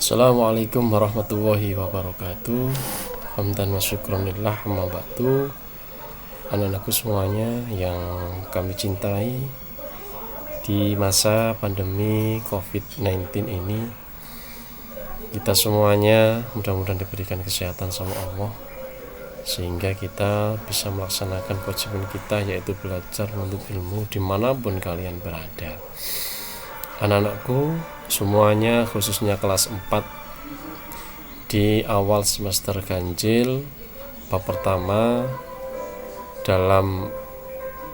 Assalamualaikum warahmatullahi wabarakatuh. Hamdan wa syukronillah, amma ba'du. Anak-anakku semuanya yang kami cintai, di masa pandemi COVID-19 ini, kita semuanya mudah-mudahan diberikan kesehatan sama Allah, sehingga kita bisa melaksanakan kewajiban kita, yaitu belajar menuntut ilmu dimanapun kalian berada. Anak-anakku semuanya, khususnya kelas 4 di awal semester ganjil, bab pertama dalam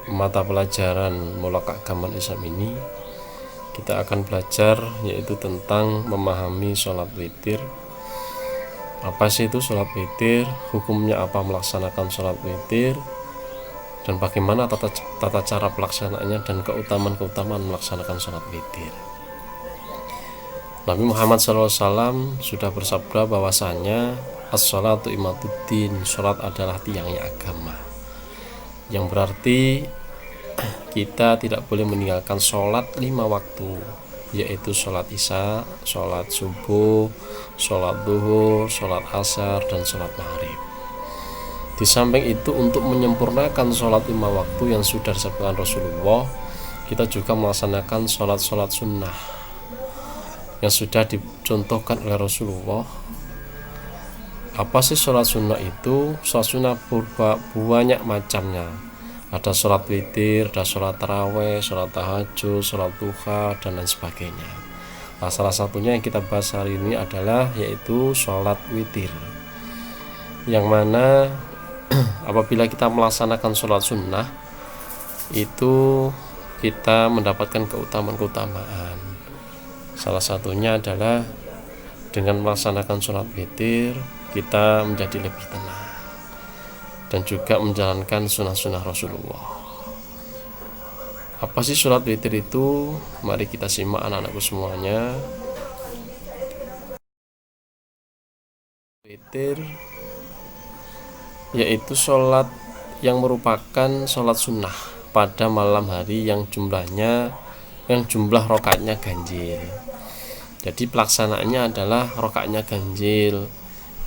mata pelajaran Mulak Agama Islam ini, kita akan belajar yaitu tentang memahami sholat witir. Apa sih itu sholat witir, hukumnya apa melaksanakan sholat witir, dan bagaimana tata cara pelaksanaannya dan keutamaan melaksanakan sholat witir. Nabi Muhammad SAW sudah bersabda bahwasanya as-sholatu imaduddin, sholat adalah tiangnya agama, yang berarti kita tidak boleh meninggalkan sholat 5 waktu, yaitu sholat isya, sholat subuh, sholat duhur, sholat asar, dan sholat maghrib. Di samping itu, untuk menyempurnakan sholat 5 waktu yang sudah disabdakan Rasulullah, kita juga melaksanakan sholat-sholat sunnah yang sudah dicontohkan oleh Rasulullah. Apa sih sholat sunnah itu? Sholat sunnah banyak macamnya. Ada sholat witir, ada sholat taraweh, sholat tahajud, sholat duha, dan lain sebagainya. Nah, salah satunya yang kita bahas hari ini adalah yaitu sholat witir, yang mana apabila kita melaksanakan sholat sunnah itu kita mendapatkan keutamaan. Salah satunya adalah dengan melaksanakan sholat witir kita menjadi lebih tenang dan juga menjalankan sunnah-sunnah Rasulullah. Apa sih sholat witir itu? Mari kita simak anak-anakku semuanya. Witir yaitu sholat yang merupakan sholat sunnah pada malam hari yang jumlah rakaatnya ganjil. Jadi pelaksanaannya adalah rakaatnya ganjil,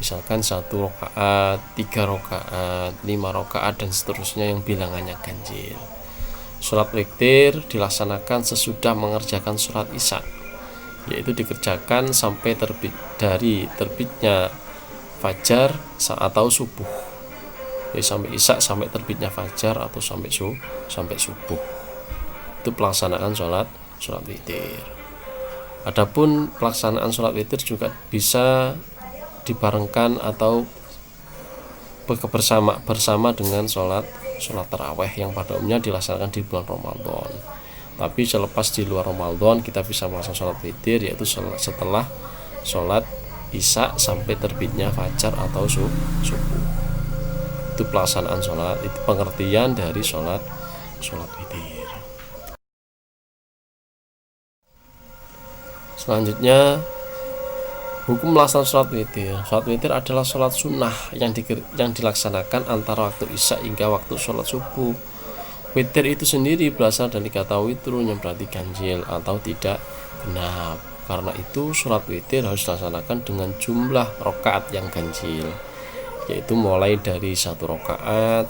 misalkan 1 rakaat, 3 rakaat, 5 rakaat, dan seterusnya yang bilangannya ganjil. Sholat witir dilaksanakan sesudah mengerjakan sholat isya, yaitu dikerjakan sampai dari terbitnya fajar atau subuh. Jadi sampai isya, sampai terbitnya fajar atau sampai subuh. Itu pelaksanaan sholat witir. Adapun pelaksanaan sholat witir juga bisa dibarengkan atau bersama dengan sholat taraweh yang pada umumnya dilaksanakan di bulan Ramadan. Tapi selepas di luar Ramadan kita bisa melaksanakan sholat witir, yaitu setelah sholat isya sampai terbitnya fajar atau subuh. Itu pelaksanaan sholat, itu pengertian dari sholat witir. Selanjutnya, hukum melaksanakan sholat witir. Sholat witir adalah sholat sunnah yang dilaksanakan antara waktu isya hingga waktu sholat subuh. Witir itu sendiri berasal dari kata witrun yang berarti ganjil atau tidak genap. Karena itu sholat witir harus dilaksanakan dengan jumlah rakaat yang ganjil, yaitu mulai dari 1 rakaat,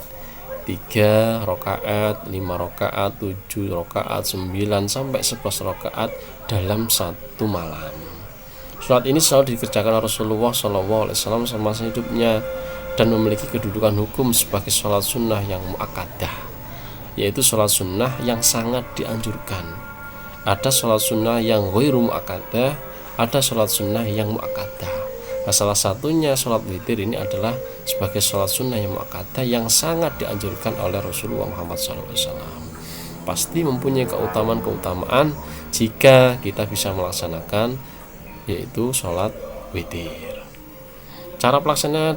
3 rakaat, 5 rakaat, 7 rakaat, 9 sampai 11 rakaat dalam satu malam. Sholat ini selalu dikerjakan Rasulullah SAW semasa hidupnya dan memiliki kedudukan hukum sebagai sholat sunnah yang muakkadah, yaitu sholat sunnah yang sangat dianjurkan. Ada sholat sunnah yang ghairu muakkadah, ada sholat sunnah yang muakkadah. Nah, salah satunya sholat witir ini adalah sebagai sholat sunnah yang muakkadah yang sangat dianjurkan oleh Rasulullah Muhammad SAW. Pasti mempunyai keutamaan jika kita bisa melaksanakan, yaitu sholat witir. Cara pelaksana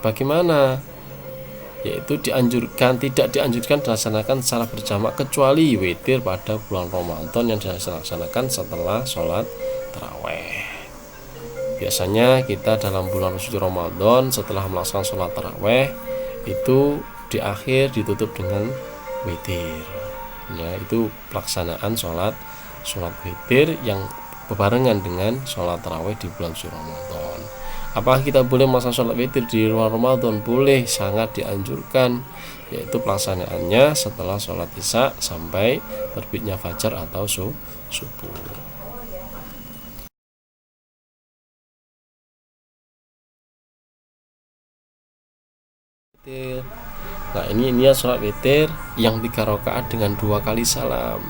bagaimana? Yaitu tidak dianjurkan dilaksanakan secara berjamaah kecuali witir pada bulan Ramadan yang dilaksanakan setelah sholat taraweh. Biasanya kita dalam bulan suci Ramadan setelah melaksanakan sholat taraweh itu di akhir ditutup dengan witir. Ya, itu pelaksanaan sholat witir yang bebarengan dengan sholat tarawih di bulan suci Ramadan. Apakah kita boleh melaksanakan sholat witir di luar Ramadan? Boleh, sangat dianjurkan, yaitu pelaksanaannya setelah sholat isya sampai terbitnya fajar atau subuh. Nah, ini niat sholat witir yang 3 rakaat dengan 2 kali salam.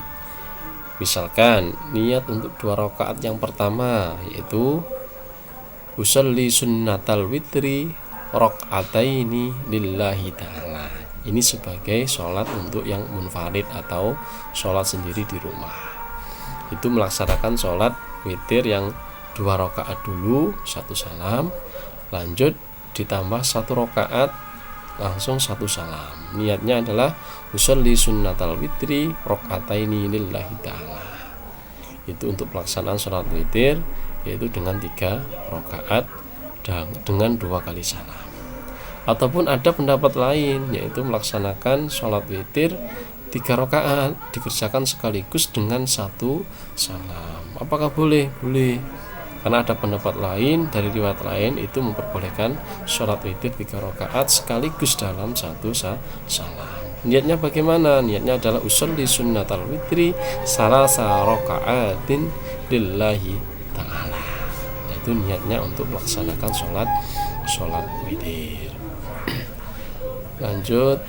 Misalkan niat untuk 2 rakaat yang pertama yaitu usolli sunnatal witri rakaataini lillahi ta'ala. Ini sebagai sholat untuk yang munfarid atau sholat sendiri di rumah. Itu melaksanakan sholat witir yang 2 rakaat dulu, 1 salam, lanjut ditambah 1 rakaat langsung 1 salam. Niatnya adalah usolli sunnatal witri rakaataini lillahi ta'ala. Itu untuk pelaksanaan sholat witir, yaitu dengan 3 rakaat dan dengan 2 kali salam. Ataupun ada pendapat lain, yaitu melaksanakan sholat witir 3 rakaat dikerjakan sekaligus dengan 1 salam. Apakah boleh? Boleh. Karena ada pendapat lain dari riwayat lain itu memperbolehkan sholat witir 3 rakaat sekaligus dalam 1 salam. Niatnya bagaimana? Niatnya adalah usolli sunnatal witri salasa rakaatin lillahi ta'ala. Itu niatnya untuk melaksanakan sholat witir. Lanjut,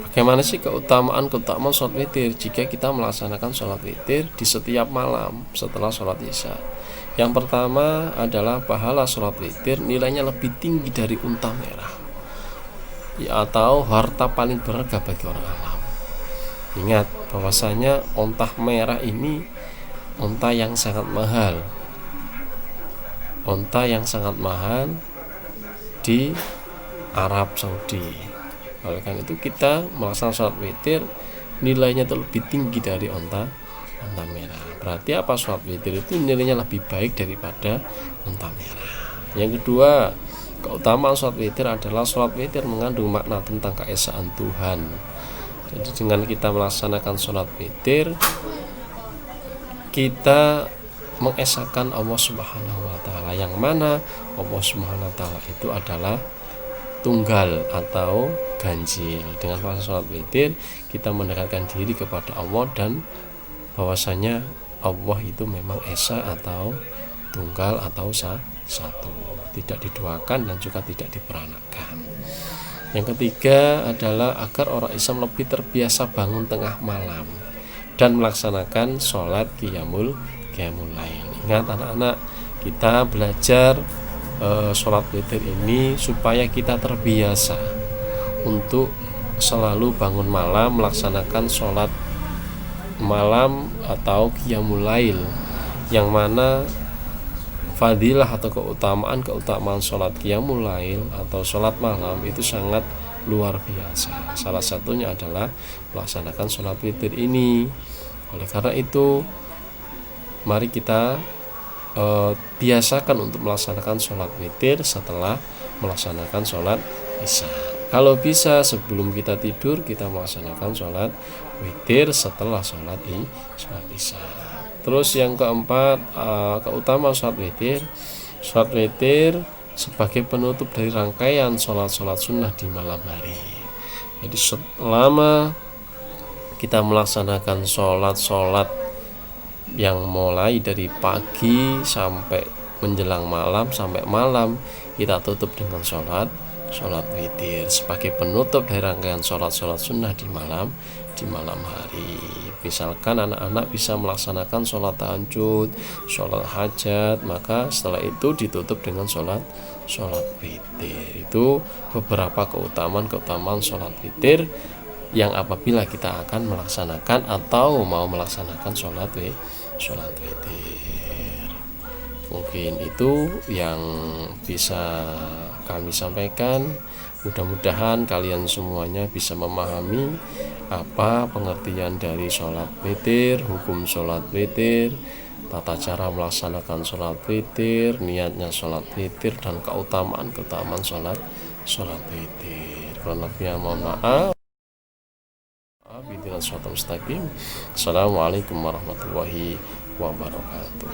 bagaimana sih keutamaan sholat witir jika kita melaksanakan sholat witir di setiap malam setelah sholat isya? Yang pertama adalah pahala sholat witir nilainya lebih tinggi dari unta merah, atau harta paling berharga bagi orang alam. Ingat bahwasanya unta merah ini unta yang sangat mahal, di Arab Saudi. Oleh karena itu kita melaksanakan sholat witir nilainya itu lebih tinggi dari unta merah. Berarti apa? Sholat witir itu nilainya lebih baik daripada unta merah. Yang kedua, keutamaan sholat witir adalah sholat witir mengandung makna tentang keesaan Tuhan. Jadi dengan kita melaksanakan sholat witir, kita mengesahkan Allah Subhanahu wa ta'ala, yang mana Allah Subhanahu wa ta'ala itu adalah tunggal atau ganjil. Dengan melaksanakan sholat witir kita mendekatkan diri kepada Allah dan bahwasanya Allah itu memang esa atau tunggal atau satu, tidak diduakan dan juga tidak diperanakan. Yang ketiga adalah agar orang Islam lebih terbiasa bangun tengah malam dan melaksanakan sholat qiyamul lail. Ingat anak-anak, kita belajar sholat witir ini supaya kita terbiasa untuk selalu bangun malam melaksanakan sholat malam atau qiyamul lail, yang mana fadilah atau keutamaan sholat qiyamul lail atau sholat malam itu sangat luar biasa. Salah satunya adalah melaksanakan sholat witir ini. Oleh karena itu mari kita biasakan untuk melaksanakan sholat witir setelah melaksanakan sholat isya. Kalau bisa sebelum kita tidur kita melaksanakan sholat witir setelah sholat isya. Terus yang keempat, keutamaan sholat witir. Sholat witir sebagai penutup dari rangkaian sholat sunnah di malam hari. Jadi selama kita melaksanakan sholat yang mulai dari pagi sampai menjelang malam, sampai malam kita tutup dengan sholat witir sebagai penutup dari rangkaian sholat sunnah di malam hari. Misalkan anak-anak bisa melaksanakan sholat tahajud, sholat hajat, maka setelah itu ditutup dengan sholat witir. Itu beberapa keutamaan sholat witir yang apabila kita akan melaksanakan atau mau melaksanakan sholat witir. Mungkin itu yang bisa kami sampaikan. Mudah-mudahan kalian semuanya bisa memahami apa pengertian dari sholat witir, hukum sholat witir, tata cara melaksanakan sholat witir, niatnya sholat witir, dan keutamaan sholat witir. Kurang lebihnya mohon maaf. ihdinas siratal mustaqim. Assalamualaikum warahmatullahi wabarakatuh.